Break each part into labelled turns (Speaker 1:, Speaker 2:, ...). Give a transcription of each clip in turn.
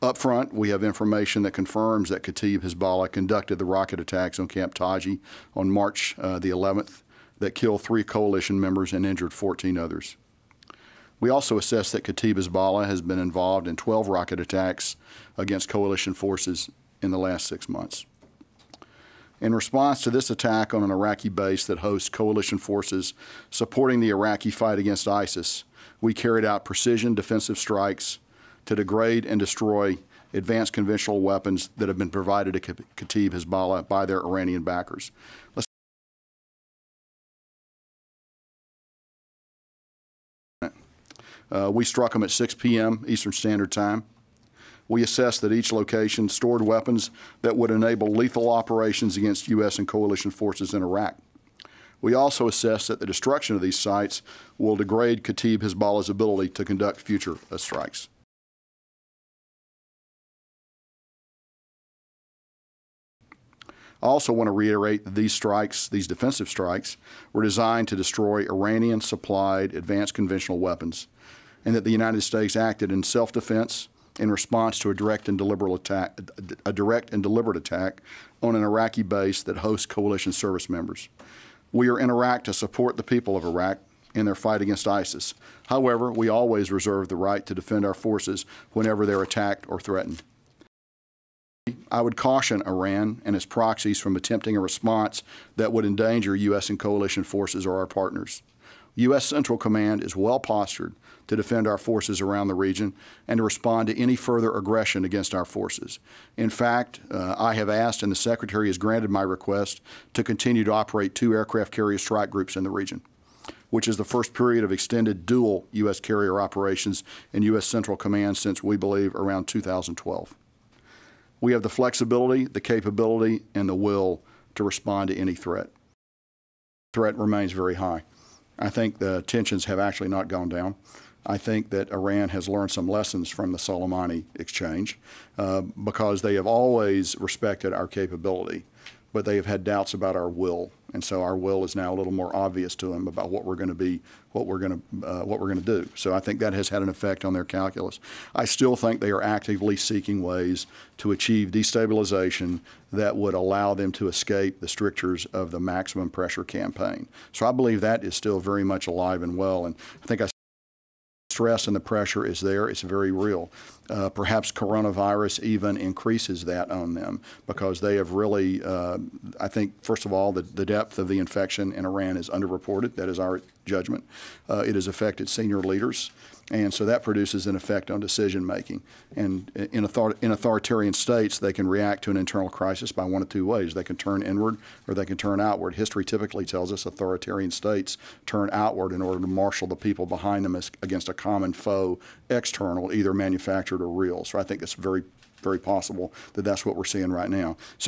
Speaker 1: Up front, we have information that confirms that Kataib Hezbollah conducted the rocket attacks on Camp Taji on March the 11th that killed 3 coalition members and injured 14 others. We also assess that Kataib Hezbollah has been involved in 12 rocket attacks against coalition forces in the last 6 months. In response to this attack on an Iraqi base that hosts coalition forces supporting the Iraqi fight against ISIS, we carried out precision defensive strikes to degrade and destroy advanced conventional weapons that have been provided to Kataib Hezbollah by their Iranian backers. We struck them at 6 p.m. Eastern Standard Time. We assessed that each location stored weapons that would enable lethal operations against U.S. and coalition forces in Iraq. We also assessed that the destruction of these sites will degrade Kataib Hezbollah's ability to conduct future strikes. I also want to reiterate that these strikes, these defensive strikes, were designed to destroy Iranian-supplied advanced conventional weapons, and that the United States acted in self-defense in response to a direct and deliberate attack on an Iraqi base that hosts coalition service members. We are in Iraq to support the people of Iraq in their fight against ISIS. However, we always reserve the right to defend our forces whenever they're attacked or threatened. I would caution Iran and its proxies from attempting a response that would endanger U.S. and coalition forces or our partners. U.S. Central Command is well postured to defend our forces around the region and to respond to any further aggression against our forces. In fact, I have asked and the Secretary has granted my request to continue to operate 2 aircraft carrier strike groups in the region, which is the first period of extended dual U.S. carrier operations in U.S. Central Command since, we believe, around 2012. We have the flexibility, the capability, and the will to respond to any threat. The threat remains very high. I think the tensions have actually not gone down. I think that Iran has learned some lessons from the Soleimani exchange because they have always respected our capability, but they have had doubts about our will, and so our will is now a little more obvious to them about what we're going to be, what we're going to do. So I think that has had an effect on their calculus. I still think they are actively seeking ways to achieve destabilization that would allow them to escape the strictures of the maximum pressure campaign. So I believe that is still very much alive and well, and I think stress and the pressure is there. It's very real. Perhaps coronavirus even increases that on them because they have really, I think, first of all, the depth of the infection in Iran is underreported. That is our judgment. It has affected senior leaders, and so that produces an effect on decision making. And in authoritarian states, they can react to an internal crisis by one of 2 ways. They can turn inward or they can turn outward. History typically tells us authoritarian states turn outward in order to marshal the people behind them against a common foe, external, either manufactured or real. So I think it's very, very possible that that's what we're seeing right now. So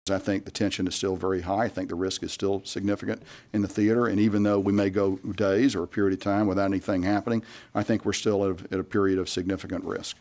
Speaker 1: I think the tension is still very high. I think the risk is still significant in the theater. And even though we may go days or a period of time without anything happening, I think we're still at a period of significant risk.